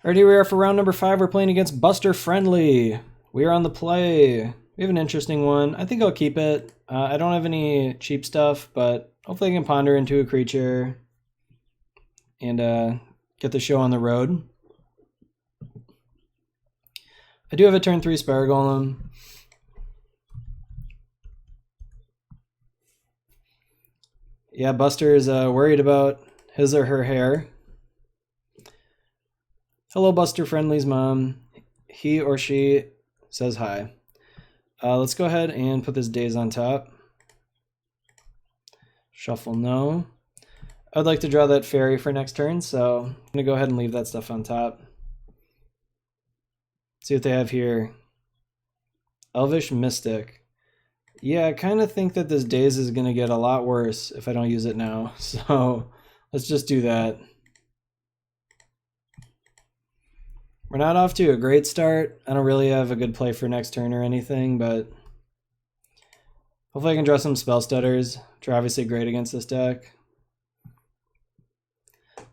Alright, here we are for round number 5. We're playing against Buster Friendly. We are on the play. We have an interesting one. I think I'll keep it. I don't have any cheap stuff, but hopefully I can ponder into a creature and get the show on the road. I do have a turn 3 Spire Golem. Yeah, Buster is worried about his or her hair. Hello, Buster Friendly's mom. He or she says hi. Let's go ahead and put this Daze on top. Shuffle no. I'd like to draw that fairy for next turn, so I'm going to go ahead and leave that stuff on top. See what they have here. Elvish Mystic. Yeah, I kind of think that this Daze is going to get a lot worse if I don't use it now, so let's just do that. We're not off to a great start. I don't really have a good play for next turn or anything, but hopefully I can draw some Spell Stutters, which are obviously great against this deck.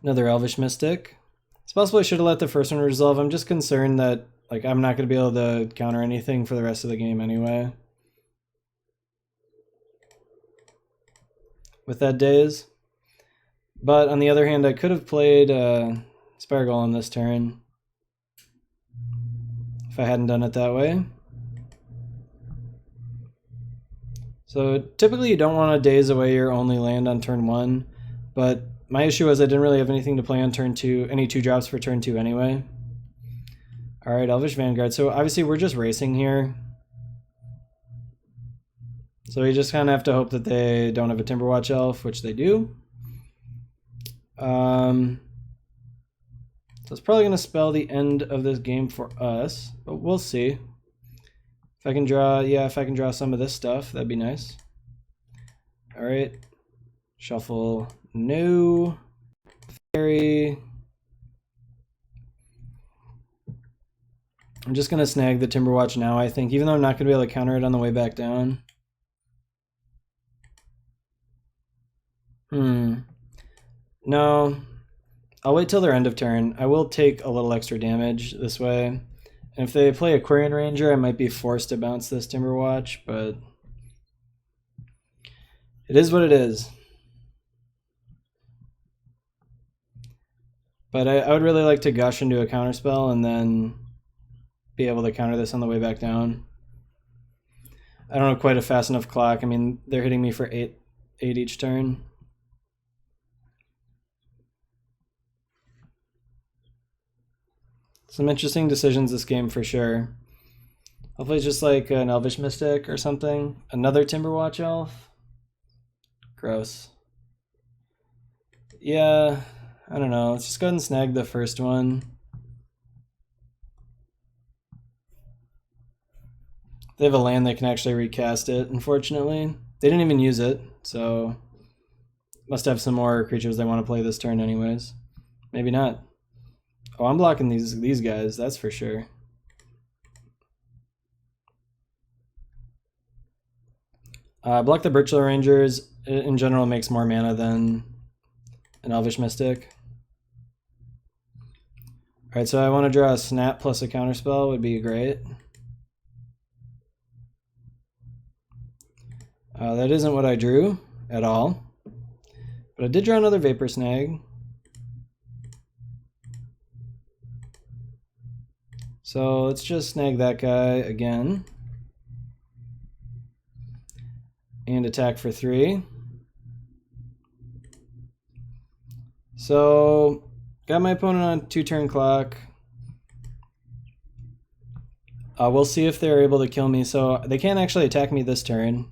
Another Elvish Mystic. It's possible I should have let the first one resolve. I'm just concerned that I'm not going to be able to counter anything for the rest of the game anyway. With that Daze. But on the other hand, I could have played Spire Golem this turn if I hadn't done it that way. So typically you don't want to Daze away your only land on turn 1, but my issue was I didn't really have anything to play on turn 2, any 2-drops for turn 2 anyway. Alright, Elvish Vanguard. So obviously we're just racing here. So we just kind of have to hope that they don't have a Timberwatch Elf, which they do. So it's probably going to spell the end of this game for us, but we'll see. If I can draw, if I can draw some of this stuff, that'd be nice. All right, shuffle, no, fairy. I'm just going to snag the Timberwatch now, I think, even though I'm not going to be able to counter it on the way back down. No. I'll wait till their end of turn. I will take a little extra damage this way. And if they play Aquarian Ranger, I might be forced to bounce this Timberwatch, but it is what it is. But I would really like to gush into a counterspell and then be able to counter this on the way back down. I don't have quite a fast enough clock. I mean, they're hitting me for 8 each turn. Some interesting decisions this game for sure. Hopefully it's just like an Elvish Mystic or something. Another Timberwatch Elf. Gross. Yeah, I don't know. Let's just go ahead and snag the first one. They have a land that can actually recast it, unfortunately. They didn't even use it, so must have some more creatures they want to play this turn anyways. Maybe not. Oh, I'm blocking these guys, that's for sure. Block the Birchler Rangers. In general, makes more mana than an Elvish Mystic. Alright, so I want to draw a Snap plus a counterspell would be great. That isn't what I drew at all. But I did draw another Vapor Snag. So let's just snag that guy again. And attack for 3. So got my opponent on 2-turn clock. We'll see if they're able to kill me. So they can't actually attack me this turn.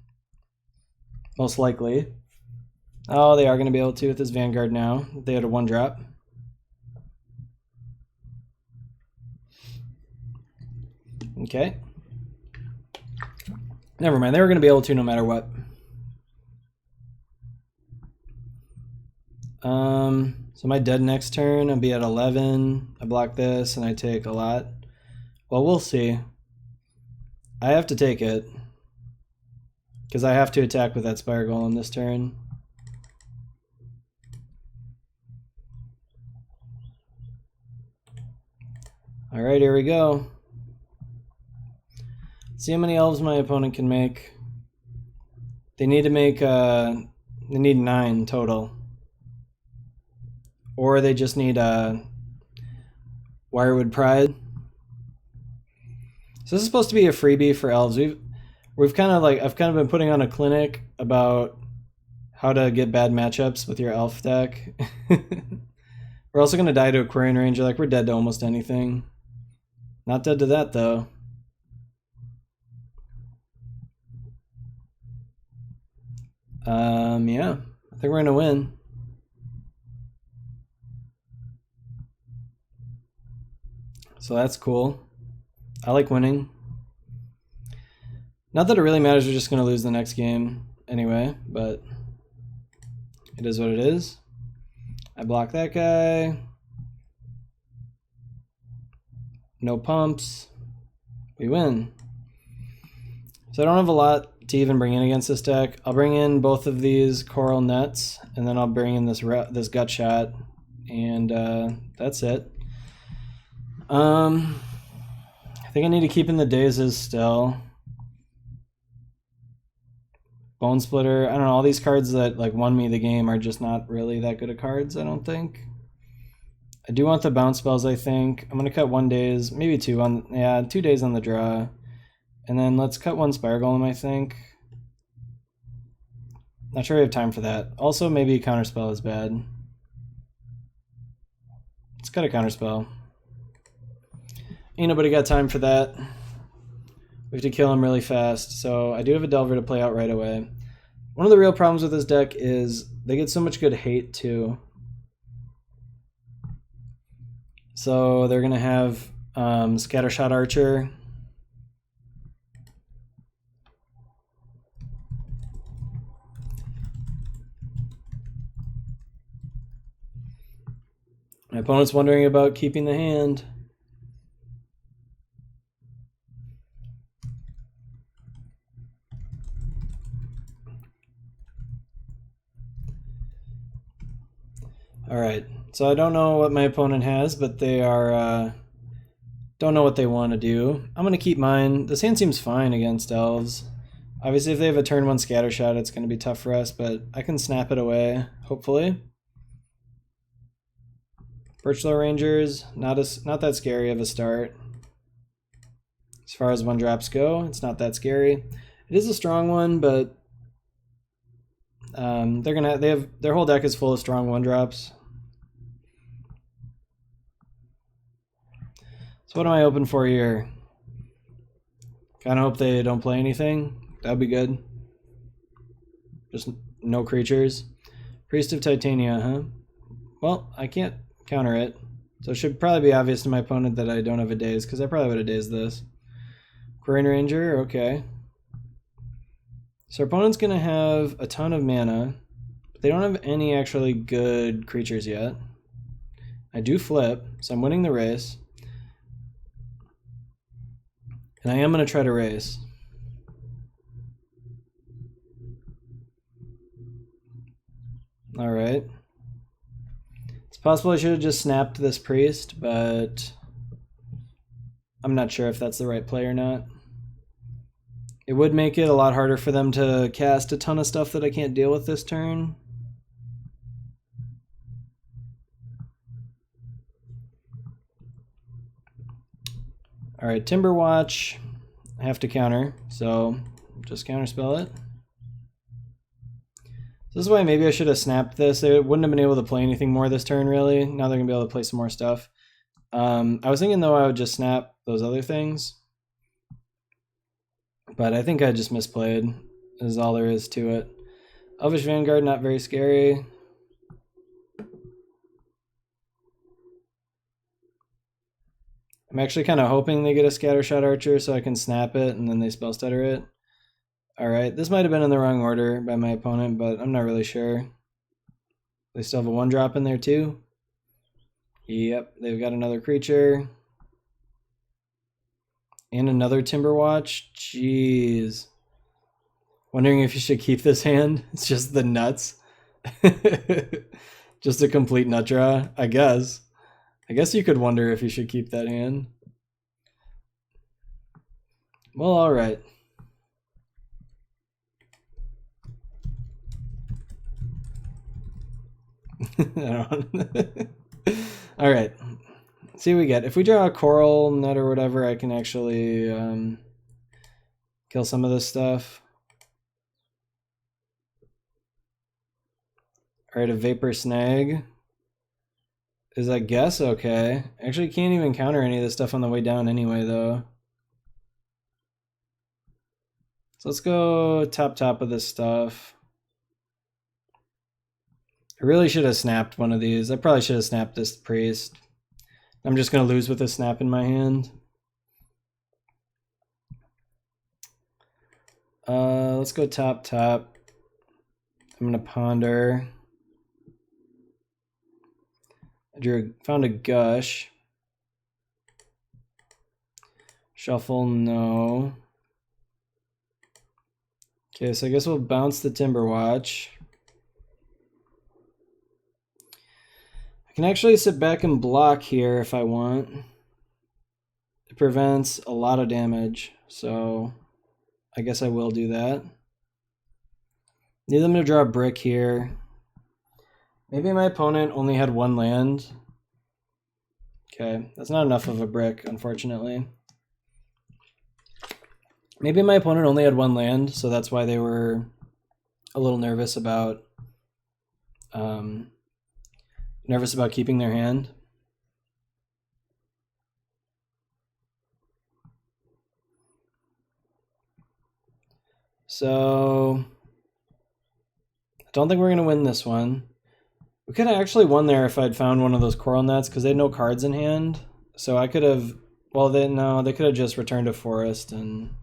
Most likely. Oh, they are going to be able to with this Vanguard now. They had a 1-drop. Okay. Never mind. They were going to be able to no matter what. So my dead next turn, I'll be at 11. I block this and I take a lot. Well, we'll see. I have to take it. Because I have to attack with that Spire Golem this turn. All right, here we go. See how many elves my opponent can make. They need to make, they need 9 total. Or they just need Wirewood Pride. So this is supposed to be a freebie for elves. We've kind of like, I've kind of been putting on a clinic about how to get bad matchups with your elf deck. We're also going to die to Aquarian Ranger. Like, we're dead to almost anything. Not dead to that, though. Yeah. I think we're going to win. So that's cool. I like winning. Not that it really matters, we're just going to lose the next game anyway, but it is what it is. I block that guy. No pumps. We win. So I don't have a lot to even bring in against this deck. I'll bring in both of these coral nets, and then I'll bring in this gut shot, and that's it. I think I need to keep in the dazes still. Bone Splitter. I don't know. All these cards that like won me the game are just not really that good of cards, I don't think. I do want the bounce spells, I think. I'm going to cut 1 days, maybe 2 on, yeah, 2 days on the draw. And then let's cut 1 Spire Golem, I think. Not sure we have time for that. Also, maybe Counterspell is bad. Let's cut a Counterspell. Ain't nobody got time for that. We have to kill him really fast. So I do have a Delver to play out right away. One of the real problems with this deck is they get so much good hate too. So they're going to have Scattershot Archer. My opponent's wondering about keeping the hand. All right, so I don't know what my opponent has, but they are don't know what they want to do. I'm gonna keep mine. This hand seems fine against elves. Obviously, if they have a turn 1 Scattershot, it's gonna be tough for us, but I can snap it away, hopefully. Birchlow Rangers, not that scary of a start. As far as 1-drops go, it's not that scary. It is a strong one, but their whole deck is full of strong 1-drops. So what am I open for here? Kind of hope they don't play anything. That'd be good. Just no creatures. Priest of Titania, huh? Well, I can't counter it. So it should probably be obvious to my opponent that I don't have a daze, because I probably would have dazed this. Aquarian Ranger, okay. So our opponent's going to have a ton of mana, but they don't have any actually good creatures yet. I do flip, so I'm winning the race. And I am going to try to race. Alright. It's possible I should have just snapped this priest, but I'm not sure if that's the right play or not. It would make it a lot harder for them to cast a ton of stuff that I can't deal with this turn. Alright, Timberwatch. I have to counter, so just counterspell it. So this is why maybe I should have snapped this. They wouldn't have been able to play anything more this turn, really. Now they're going to be able to play some more stuff. I was thinking, though, I would just snap those other things. But I think I just misplayed, is all there is to it. Elvish Vanguard, not very scary. I'm actually kind of hoping they get a Scattershot Archer so I can snap it and then they spell stutter it. Alright, this might have been in the wrong order by my opponent, but I'm not really sure. They still have a 1-drop in there too. Yep, they've got another creature. And another Timberwatch. Jeez. Wondering if you should keep this hand. It's just the nuts. Just a complete nut draw, I guess. I guess you could wonder if you should keep that hand. Well, all right. All right. Let's see what we get. If we draw a coral nut or whatever, I can actually kill some of this stuff. All right, a vapor snag is, I guess, okay. Actually, can't even counter any of this stuff on the way down anyway, though. So let's go top of this stuff. I really should have snapped one of these. I probably should have snapped this priest. I'm just going to lose with a snap in my hand. Let's go top. I'm going to ponder. Found a gush. Shuffle, no. Okay, so I guess we'll bounce the Timberwatch. I can actually sit back and block here if I want. It prevents a lot of damage, so I guess I will do that. Need them to draw a brick here. Maybe my opponent only had one land. Okay, that's not enough of a brick, unfortunately. Maybe my opponent only had one land, so that's why they were a little nervous about keeping their hand. So I don't think we're gonna win this one. We could have actually won there if I'd found one of those coral nets, because they had no cards in hand. So I could have, well, they could have just returned a forest and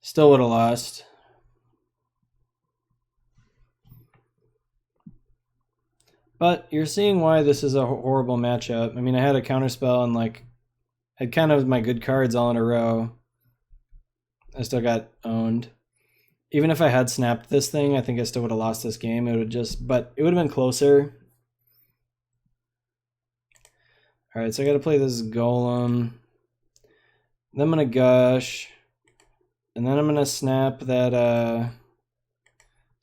still would have lost. But you're seeing why this is a horrible matchup. I mean, I had a counterspell and like had kind of my good cards all in a row. I still got owned. Even if I had snapped this thing, I think I still would have lost this game. But it would have been closer. All right, so I got to play this golem. Then I'm gonna gush, and then I'm gonna snap that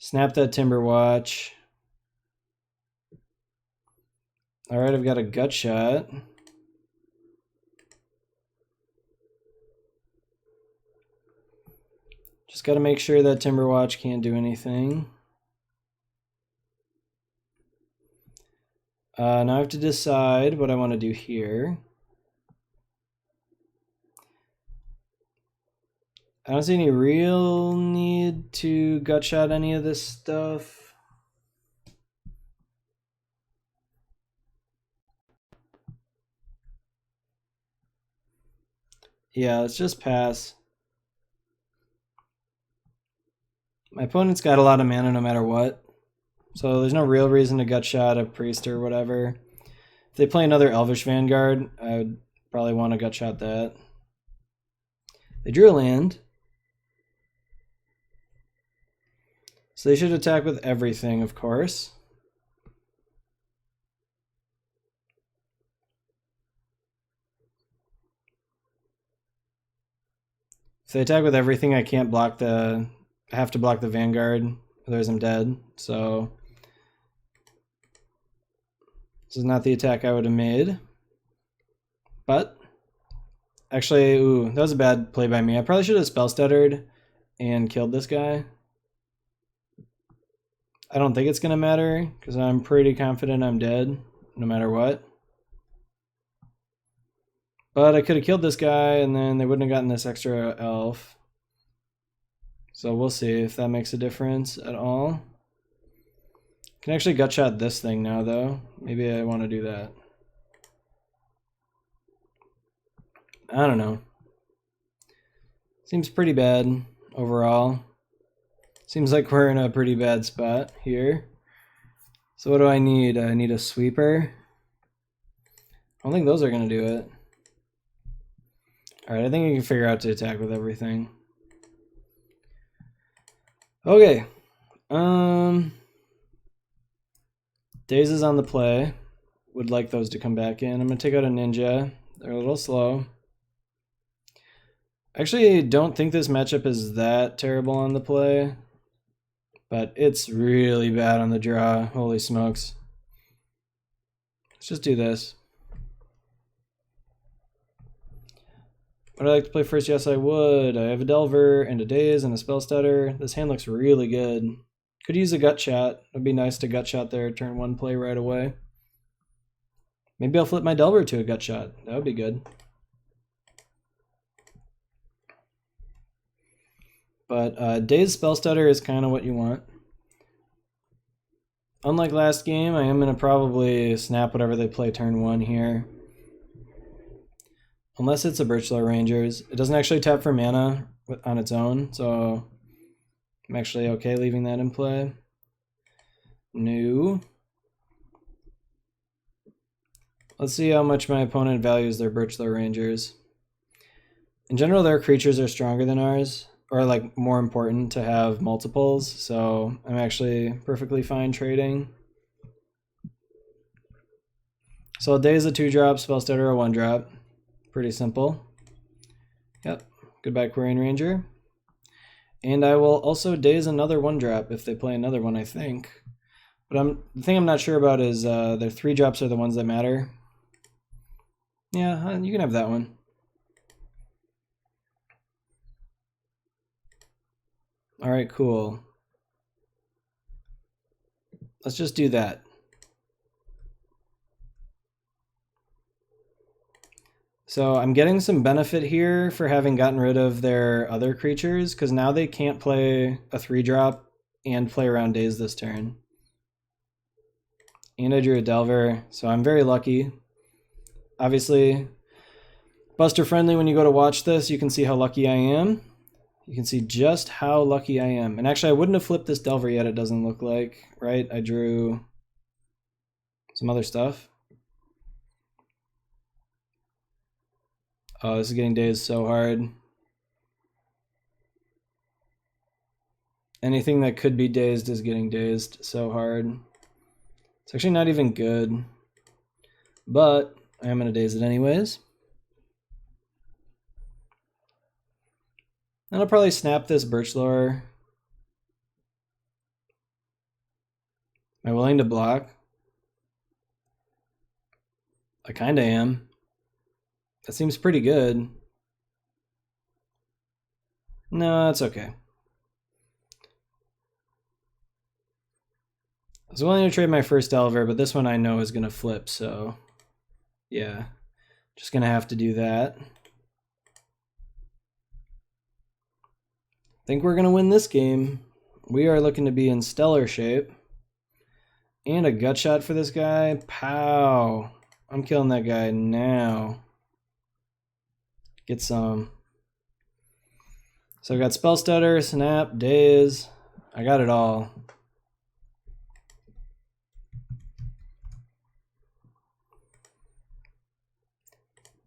Timberwatch. All right, I've got a gut shot. Just got to make sure that Timberwatch can't do anything. Now I have to decide what I want to do here. I don't see any real need to gut shot any of this stuff. Yeah, let's just pass. My opponent's got a lot of mana no matter what. So there's no real reason to gut shot a priest or whatever. If they play another Elvish Vanguard, I would probably want to gut shot that. They drew a land. So they should attack with everything, of course. If they attack with everything, I can't block I have to block the Vanguard, otherwise I'm dead. So this is not the attack I would have made. But actually, ooh, that was a bad play by me. I probably should have spell stuttered and killed this guy. I don't think it's gonna matter because I'm pretty confident I'm dead no matter what. But I could have killed this guy and then they wouldn't have gotten this extra elf. So we'll see if that makes a difference at all. I can actually gut shot this thing now though. Maybe I want to do that. I don't know. Seems pretty bad overall. Seems like we're in a pretty bad spot here. So what do I need? I need a sweeper. I don't think those are going to do it. All right, I think I can figure out to attack with everything. Okay. Daze is on the play. Would like those to come back in. I'm going to take out a ninja. They're a little slow. Actually, I don't think this matchup is that terrible on the play, but it's really bad on the draw. Holy smokes. Let's just do this. Would I like to play first? Yes, I would. I have a Delver and a Daze and a Spell Stutter. This hand looks really good. Could use a Gut Shot. It'd be nice to Gut Shot there, turn 1 play right away. Maybe I'll flip my Delver to a Gut Shot. That would be good. But Daze Spell Stutter is kind of what you want. Unlike last game, I am going to probably snap whatever they play turn 1 here. Unless it's a Birchlar Rangers. It doesn't actually tap for mana on its own, so I'm actually okay leaving that in play. No. Let's see how much my opponent values their Birchlar Rangers. In general, their creatures are stronger than ours, or like more important to have multiples, so I'm actually perfectly fine trading. So a Daze a 2-drop, Spell Stutter a 1-drop. Pretty simple. Yep. Goodbye, Quarian Ranger. And I will also Daze another 1-drop if they play another one, I think. But the thing I'm not sure about is their 3-drops are the ones that matter. Yeah, you can have that one. All right, cool. Let's just do that. So I'm getting some benefit here for having gotten rid of their other creatures, because now they can't play a 3-drop and play around Daze this turn. And I drew a Delver, so I'm very lucky. Obviously, Buster friendly, when you go to watch this, you can see how lucky I am. You can see just how lucky I am. And actually, I wouldn't have flipped this Delver yet, it doesn't look like, right? I drew some other stuff. Oh, this is getting dazed so hard. Anything that could be dazed is getting dazed so hard. It's actually not even good. But I am going to daze it anyways. And I'll probably snap this Birchlore. Am I willing to block? I kind of am. That seems pretty good. No, it's okay. I was willing to trade my first Delver, but this one I know is going to flip, so yeah. Just going to have to do that. I think we're going to win this game. We are looking to be in stellar shape. And a gut shot for this guy. Pow. I'm killing that guy now. Get some. So I got Spell Stutter, Snap, Daze. I got it all.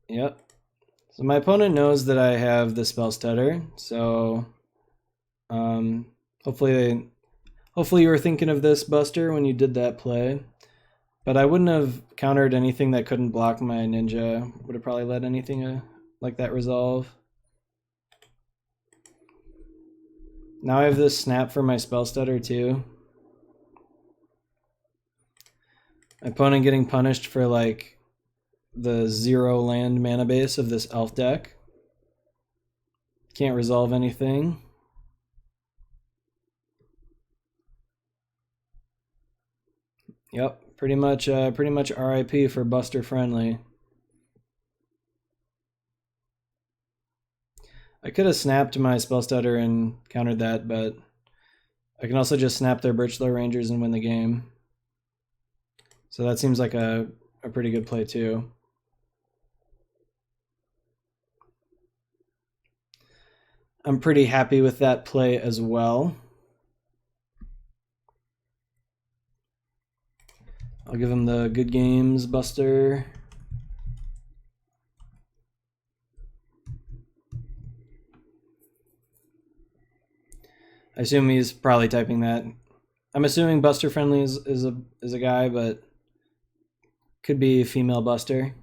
Yep. So my opponent knows that I have the Spell Stutter, so hopefully you were thinking of this, Buster, when you did that play. But I wouldn't have countered anything that couldn't block my ninja. Would have probably let anything like that resolve. Now I have this snap for my Spell Stutter too. My opponent getting punished for like the 0 land mana base of this elf deck. Can't resolve anything. Yep, pretty much RIP for Buster Friendly. I could have snapped my Spell Stutter and countered that, but I can also just snap their Birchlar Rangers and win the game. So that seems like a pretty good play too. I'm pretty happy with that play as well. I'll give him the good games, Buster. I assume he's probably typing that. I'm assuming Buster Friendly is a guy, but could be female Buster.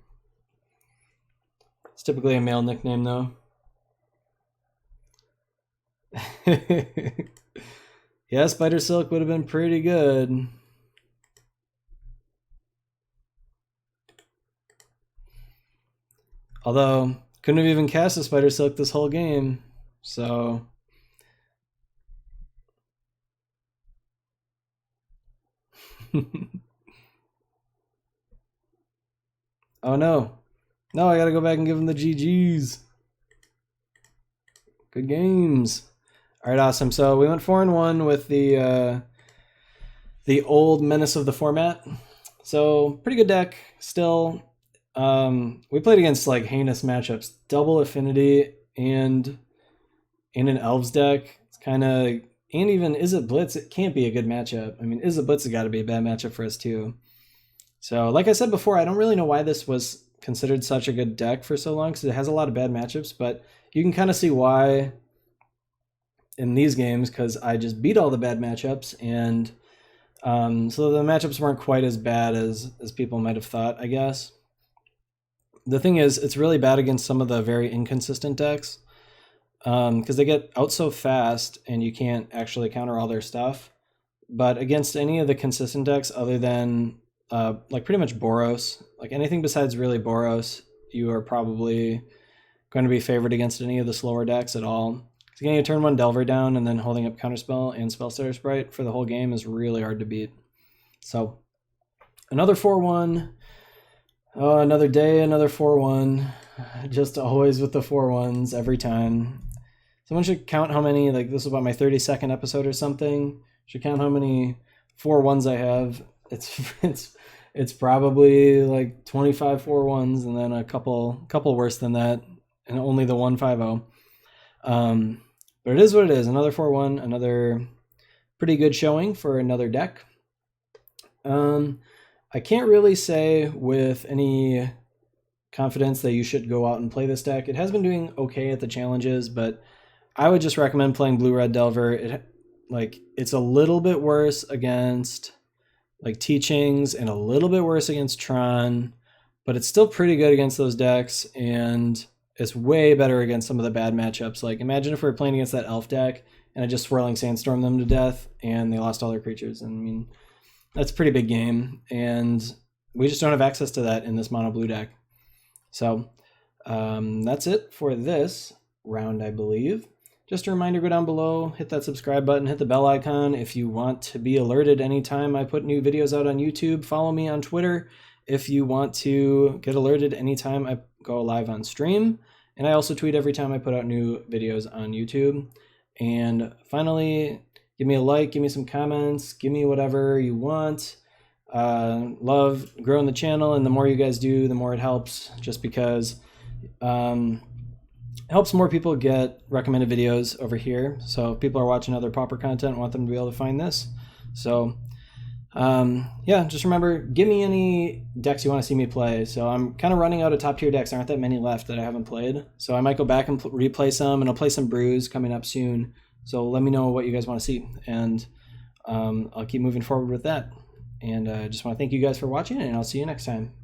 It's typically a male nickname though. Yeah, Spider Silk would have been pretty good. Although, couldn't have even cast a Spider Silk this whole game. So... Oh no. No, I gotta go back and give him the GGs. Good games. Alright, awesome. So we went 4-1 with the old Menace of the format. So pretty good deck still. We played against like heinous matchups. Double Affinity and in an Elves deck. It's kind of... And even Izzet Blitz, it can't be a good matchup. I mean, Izzet Blitz has got to be a bad matchup for us too. So like I said before, I don't really know why this was considered such a good deck for so long, because it has a lot of bad matchups, but you can kind of see why in these games, because I just beat all the bad matchups, and so the matchups weren't quite as bad as people might have thought, I guess. The thing is, it's really bad against some of the very inconsistent decks, because they get out so fast and you can't actually counter all their stuff. But against any of the consistent decks other than like pretty much Boros, like anything besides really Boros, you are probably going to be favored against any of the slower decks at all. Because getting a turn 1 Delver down and then holding up Counterspell and Spellstutter Sprite for the whole game is really hard to beat. So another 4-1. Oh, another day, another 4-1. Just always with the 4-1s every time. Someone should count how many, like this is about my 32nd episode or something. Should count how many 4-1s I have. It's probably like 25 4-1s and then a couple worse than that, and only the 1-5-0. But it is what it is. Another 4-1, another pretty good showing for another deck. I can't really say with any confidence that you should go out and play this deck. It has been doing okay at the challenges, but I would just recommend playing Blue-Red Delver. It's a little bit worse against like Teachings and a little bit worse against Tron, but it's still pretty good against those decks, and it's way better against some of the bad matchups. Like imagine if we were playing against that Elf deck and I just Swirling Sandstorm them to death and they lost all their creatures. And I mean, that's a pretty big game, and we just don't have access to that in this mono blue deck. So that's it for this round, I believe. Just a reminder, go down below, hit that subscribe button, hit the bell icon if you want to be alerted anytime I put new videos out on YouTube. Follow me on Twitter if you want to get alerted anytime I go live on stream. And I also tweet every time I put out new videos on YouTube. And finally, give me a like, give me some comments, give me whatever you want. Love growing the channel, and the more you guys do, the more it helps, just because helps more people get recommended videos over here. So if people are watching other Pauper content, I want them to be able to find this. So yeah, just remember, give me any decks you want to see me play. So I'm kind of running out of top tier decks. There aren't that many left that I haven't played. So I might go back and replay some, and I'll play some brews coming up soon. So let me know what you guys want to see, and I'll keep moving forward with that. And I just want to thank you guys for watching, and I'll see you next time.